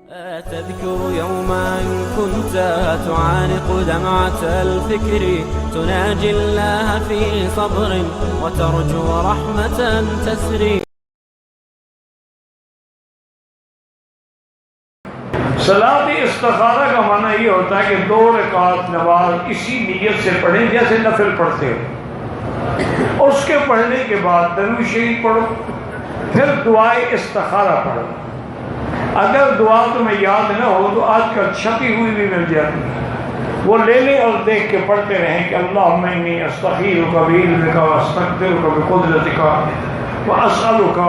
تذكر يوما كنت تعانق دمعة الفكر تناجي الله في صبر وترجو رحمة تسري. صلاۃ استخارہ کا معنی یہ ہوتا ہے کہ 2 رکعت نماز اسی نیت سے پڑھیں جیسے نفل پڑھتے ہو. اس کے پڑھنے کے بعد درود شریف پڑھو، پھر دعائے استخارہ پڑھو. اگر دعا تمہیں یاد نہ ہو تو آج کل چھپی ہوئی بھی مل جاتی ہے، وہ لے لیں اور دیکھ کے پڑھتے رہیں کہ اللہم انی استخیرک بعلمک واستقدرک بقدرتک واسألک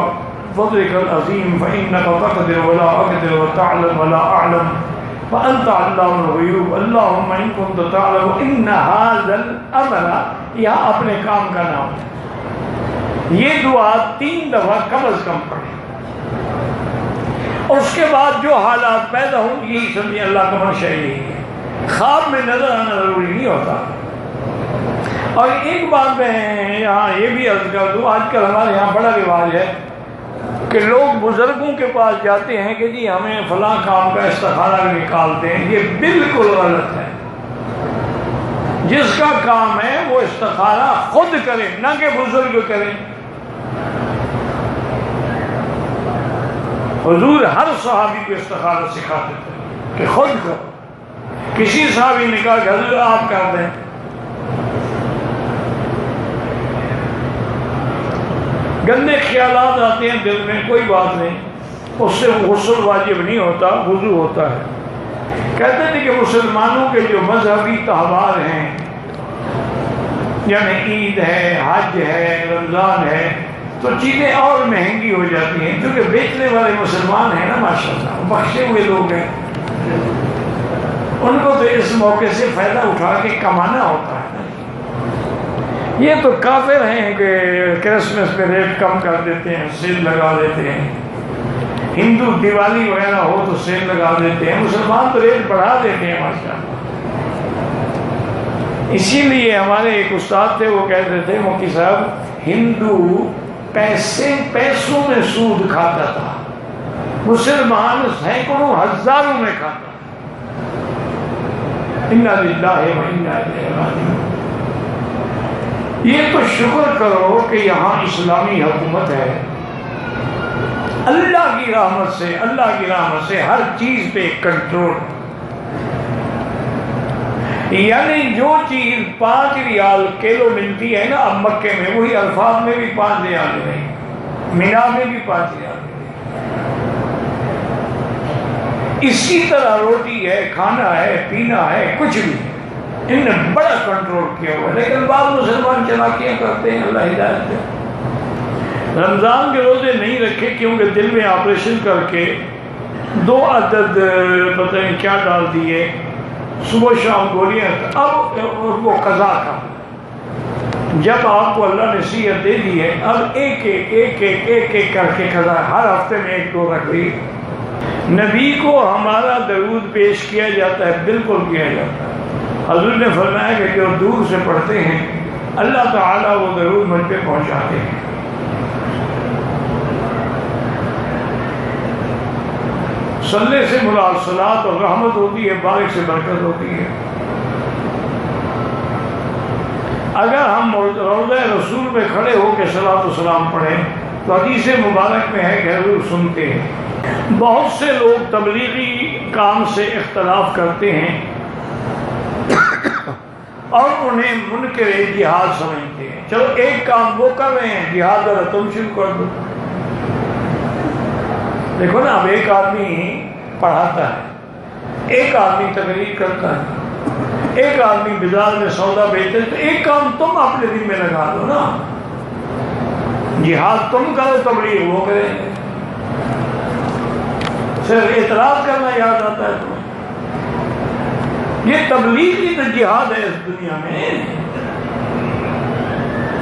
فضلک العظیم فإنک تقدر ولا أقدر وتعلم ولا أعلم وأنت علام الغیوب اللہم إن كنت تعلم إن هذا الأمر. یہاں اپنے کام کا نام ہے. یہ دعا 3 دفعہ کم از کم پڑھیں. اس کے بعد جو حالات پیدا ہوں یہی سمجھیں اللہ کا منشا یہی ہے. خواب میں نظر آنا ضروری نہیں ہوتا. اور ایک بات میں یہاں یہ بھی عرض کر دوں، آج کل ہمارے یہاں بڑا رواج ہے کہ لوگ بزرگوں کے پاس جاتے ہیں کہ جی ہمیں فلاں کام کا استخارہ نکالتے ہیں. یہ بالکل غلط ہے. جس کا کام ہے وہ استخارہ خود کرے، نہ کہ بزرگ کریں. حضور ہر صحابی کو استخارہ سکھاتے تھے کہ خود کرو. کسی صحابی نے کہا کہ حضور آپ کر دیں. گندے خیالات آتے ہیں دل میں، کوئی بات نہیں، اس سے غسل واجب نہیں ہوتا، وضو ہوتا ہے. کہتے تھے کہ مسلمانوں کے جو مذہبی تہوار ہیں، یعنی عید ہے، حج ہے، رمضان ہے، تو چیزیں اور مہنگی ہو جاتی ہیں کیونکہ بیچنے والے مسلمان ہیں نا ماشاءاللہ، بخشے ہوئے لوگ ہیں. ان کو تو اس موقع سے فائدہ اٹھا کے کمانا ہوتا ہے. یہ تو کافر ہیں کہ کرسمس پہ ریٹ کم کر دیتے ہیں، سیل لگا دیتے ہیں. ہندو دیوالی وغیرہ ہو تو سیل لگا دیتے ہیں. مسلمان تو ریٹ بڑھا دیتے ہیں ماشاءاللہ. اسی لیے ہمارے ایک استاد تھے، وہ کہتے تھے مفتی صاحب، ہندو پیسوں میں سود کھاتا تھا، مسلمان سینکڑوں ہزاروں میں کھاتا. انا للہ و انا الیہ راجعون. یہ تو شکر کرو کہ یہاں اسلامی حکومت ہے. اللہ کی رحمت سے ہر چیز پہ کنٹرول. یعنی جو چیز 5 ریال کلو ملتی ہے نا اب مکے میں، وہی الفاظ میں بھی 5 ریال ہے، مینا میں بھی 5 ریال ہے. اسی طرح روٹی ہے، کھانا ہے، پینا ہے، کچھ بھی ان نے بڑا کنٹرول کیا ہوا ہے. لیکن بعض مسلمان چلاکیاں کرتے ہیں، اللہ ہدایت دے. رمضان کے روزے نہیں رکھے کیونکہ دل میں آپریشن کر کے 2 عدد پتہ نہیں کیا ڈال دیے، صبح شام گولیاں. اب وہ قضا کا جب آپ کو اللہ نے صحت دے دی ہے، اب ایک کر کے قضا. ہر ہفتے میں 1-2 رکھ دی. نبی کو ہمارا درود پیش کیا جاتا ہے، بالکل کیا جاتا ہے. حضور نے فرمایا کہ جو دور سے پڑھتے ہیں اللہ تعالیٰ وہ درود مجھ پہ پہنچاتے ہیں. صلی سے مراد صلاۃ اور رحمت ہوتی ہے، بارک سے برکت ہوتی ہے. اگر ہم روضہ رسول پہ کھڑے ہو کے صلاۃ و سلام پڑھیں تو حدیث مبارک میں ہے کہ حضور سنتے ہیں. بہت سے لوگ تبلیغی کام سے اختلاف کرتے ہیں اور انہیں منکر جہاد سمجھتے ہیں. چلو ایک کام وہ کر رہے ہیں، جہاد ذرا تم شروع کر دو. دیکھو نا، اب ایک آدمی پڑھاتا ہے، ایک آدمی تقریر کرتا ہے، ایک آدمی بازار میں سودا بیچتے، تو ایک کام تم اپنے دل میں لگا دو نا. جہاد تم کرو، تبلیغ وہ کریں گے. صرف اعتراض کرنا یاد آتا ہے تمہیں. یہ تبلیغ کی تو جہاد ہے اس دنیا میں.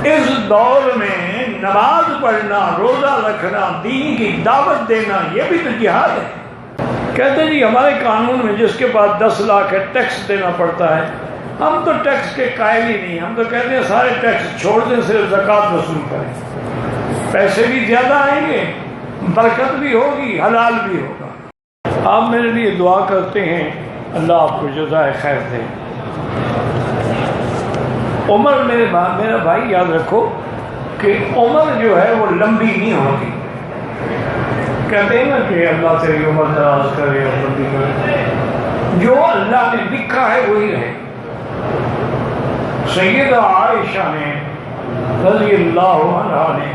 اس دور میں نماز پڑھنا، روزہ رکھنا، دین کی دعوت دینا، یہ بھی تو جہاد ہے. کہتے ہیں جی ہمارے قانون میں جس کے پاس 10 لاکھ ہے ٹیکس دینا پڑتا ہے. ہم تو ٹیکس کے قائل ہی نہیں. ہم تو کہتے ہیں سارے ٹیکس چھوڑ دیں، صرف زکوٰۃ وصول کریں. پیسے بھی زیادہ آئیں گے، برکت بھی ہوگی، حلال بھی ہوگا. آپ میرے لیے دعا کرتے ہیں، اللہ آپ کو جزائے خیر دے۔ عمر میرا بھائی یاد رکھو کہ عمر جو ہے وہ لمبی نہیں ہوتی۔ کہتے ہیں نا کہ اللہ تیری عمر دراز کرے اور لمبی کرے، جو اللہ نے لکھا ہے وہی رہے۔ سیدہ عائشہ نے رضی اللہ عنہا نے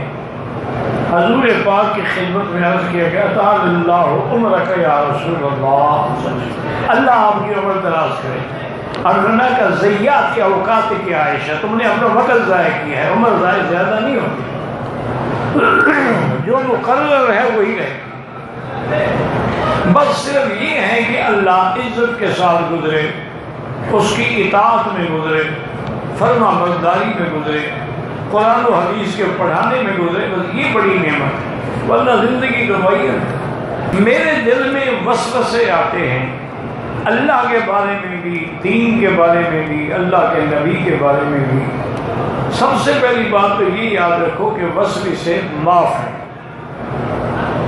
حضور پاک کی خدمت میں عرض کیا کہ اطال اللہ عمرک یا رسول اللہ، اللہ آپ کی عمر دراز کرے۔ اور رنا کا ضیعات کے اوقات کی عائشہ، تم نے اپنا وقت ضائع کیا ہے، عمر ضائع زیادہ نہیں ہوتی، جو مقرر ہے وہی رہے گا۔ بس صرف یہ ہے کہ اللہ عزت کے ساتھ گزرے، اس کی اطاعت میں گزرے، فرما برداری میں گزرے، قرآن و حدیث کے پڑھانے میں گزرے، بس یہ بڑی نعمت ہے۔ ورنہ زندگی تو وہی ہے۔ میرے دل میں وسوسے آتے ہیں اللہ کے بارے میں بھی، دین کے بارے میں بھی، اللہ کے نبی کے بارے میں بھی۔ سب سے پہلی بات تو یہ یاد رکھو کہ وسوسے معاف ہے۔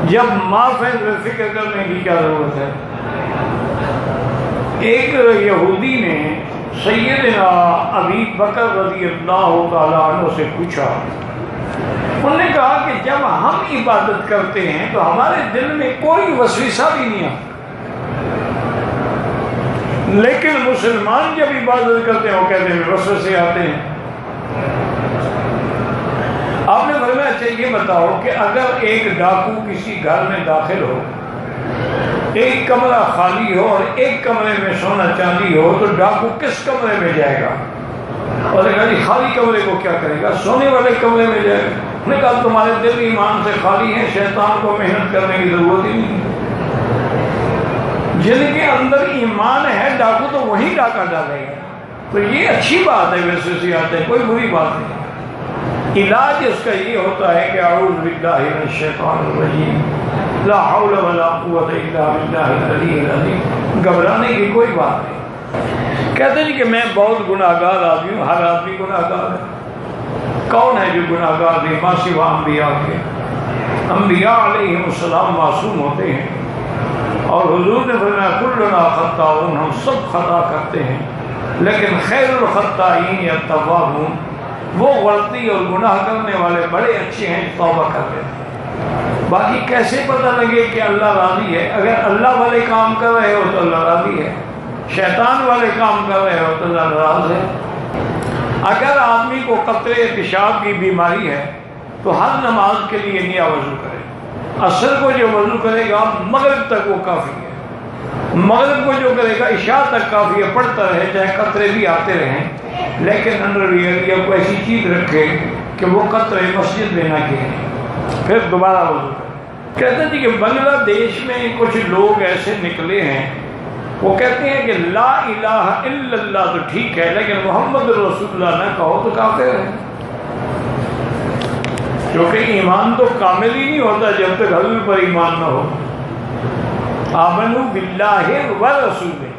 جب معاف ہے تو فکر کرنے کی کیا ضرورت ہے؟ ایک یہودی نے سیدنا ابی بکر رضی اللہ تعالیٰ عنہ سے پوچھا، انہوں نے کہا کہ جب ہم عبادت کرتے ہیں تو ہمارے دل میں کوئی وسوسہ بھی نہیں آتا، لیکن مسلمان جب عبادت کرتے ہیں وہ کہتے ہیں وسوسے آتے ہیں۔ آپ نے فرمایا اچھا یہ بتاؤ کہ اگر ایک ڈاکو کسی گھر میں داخل ہو، ایک کمرہ خالی ہو اور ایک کمرے میں سونا چاندی ہو، تو ڈاکو کس کمرے میں جائے گا؟ اور کہا جی خالی کمرے کو کیا کرے گا؟ سونے والے کمرے میں جائے گا۔ انہوں نے کہا تمہارے دل ایمان سے خالی ہیں، شیطان کو محنت کرنے کی ضرورت ہی نہیں۔ جن کے اندر ایمان ہے ڈاکو تو وہی ڈاکہ ڈالے گا۔ تو یہ اچھی بات ہے، ویسے سے آتے ہیں، کوئی بری بات نہیں۔ علاج اس کا یہ ہوتا ہے کہ اعوذ باللہ من الشیطان الرجیم، لا حول ولا قوت الا باللہ العلی العظیم۔ گھبرانے کی کوئی بات نہیں۔ کہتے ہیں کہ میں بہت گناہ گار آدمی ہوں، ہر آدمی گناہ گار ہے۔ کون ہے جو گناہ گار نہیں؟ ما سوا انبیاء کے۔ انبیاء علیہم السلام معصوم ہوتے ہیں، اور حضور نے فرمایا کلنا خطاؤن، ہم سب خطا کرتے ہیں، لیکن خیر الخطائین التوابون، وہ غلطی اور گناہ کرنے والے بڑے اچھے ہیں، توبہ کر لیتے ہیں۔ باقی کیسے پتہ لگے کہ اللہ راضی ہے؟ اگر اللہ والے کام کر رہے ہو تو اللہ راضی ہے، شیطان والے کام کر رہے ہو تو اللہ ناراض ہے۔ اگر آدمی کو قطرے پیشاب کی بیماری ہے تو ہر نماز کے لیے نیا وضو کرے۔ عصر کو جو وضو کرے گا مغرب تک وہ کافی ہے، مغرب کو جو کرے گا عشاء تک کافی ہے، پڑھتا رہے چاہے قطرے بھی آتے رہیں، لیکن انڈر ویئر یا کوئی ایسی چیز رکھے کہ وہ قطرے مسجد میں نہ گریں، پھر دوبارہ وضو کرے۔ کہتے ہیں کہ بنگلہ دیش میں کچھ لوگ ایسے نکلے ہیں، وہ کہتے ہیں کہ لا الہ الا اللہ تو ٹھیک ہے، لیکن محمد رسول اللہ نہ کہو تو کافر ہے، کیونکہ ایمان تو کامل ہی نہیں ہوتا جب تک حضور پر ایمان نہ ہو۔ آمنوا باللہ ورسولہ،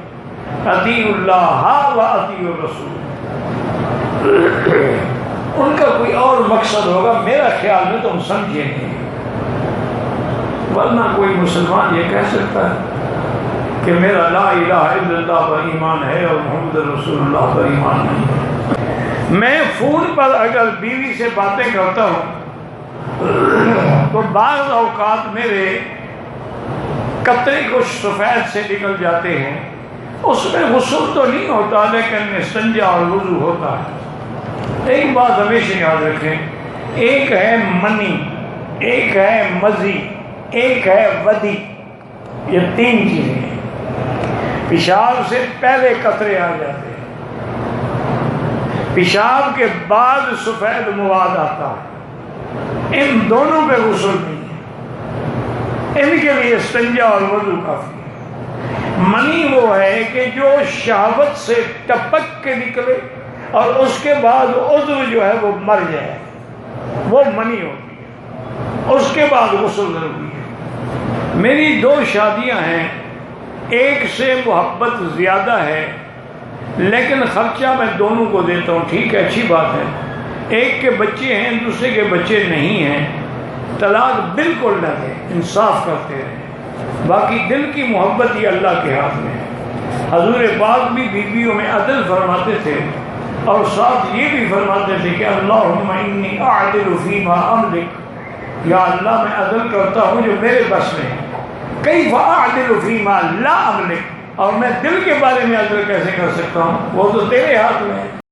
اطیعوا اللہ واطیعوا الرسول۔ ان کا کوئی اور مقصد ہوگا، میرا خیال میں تم سمجھے نہیں، ورنہ کوئی مسلمان یہ کہہ سکتا ہے کہ میرا لا الہ الا اللہ پر ایمان ہے اور محمد رسول اللہ پر ایمان نہیں۔ میں فون پر اگر بیوی سے باتیں کرتا ہوں تو بعض اوقات میرے قطرے کچھ سفید سے نکل جاتے ہیں، اس میں غسل تو نہیں ہوتا لیکن استنجا اور وضو ہوتا ہے۔ ایک بات ہمیشہ یاد رکھیں، ایک ہے منی، ایک ہے مزی، ایک ہے ودی، یہ تین چیزیں ہیں۔ پیشاب سے پہلے قطرے آ جاتے ہیں، پیشاب کے بعد سفید مواد آتا ہے، ان دونوں پہ غسل نہیں ہے، ان کے لیے استنجا اور وضو کافی ہے۔ منی وہ ہے کہ جو شہوت سے ٹپک کے نکلے اور اس کے بعد عضو جو ہے وہ مر جائے، وہ منی ہوتی ہے، اس کے بعد غسل ضروری ہے۔ میری 2 شادیاں ہیں، ایک سے محبت زیادہ ہے لیکن خرچہ میں دونوں کو دیتا ہوں، ٹھیک ہے اچھی بات ہے، ایک کے بچے ہیں دوسرے کے بچے نہیں ہیں، طلاق بالکل نہ دیں، انصاف کرتے رہیں۔ باقی دل کی محبت یہ اللہ کے ہاتھ میں ہے۔ حضور پاک بھی بیویوں میں عدل فرماتے تھے اور ساتھ یہ بھی فرماتے تھے کہ اللہم انی اعدل فیما املک، یا اللہ میں عدل کرتا ہوں جو میرے بس میں ہے۔ کیف اعدل فیما لا املک، اور میں دل کے بارے میں عدل کیسے کر سکتا ہوں، وہ تو تیرے ہاتھ میں ہے۔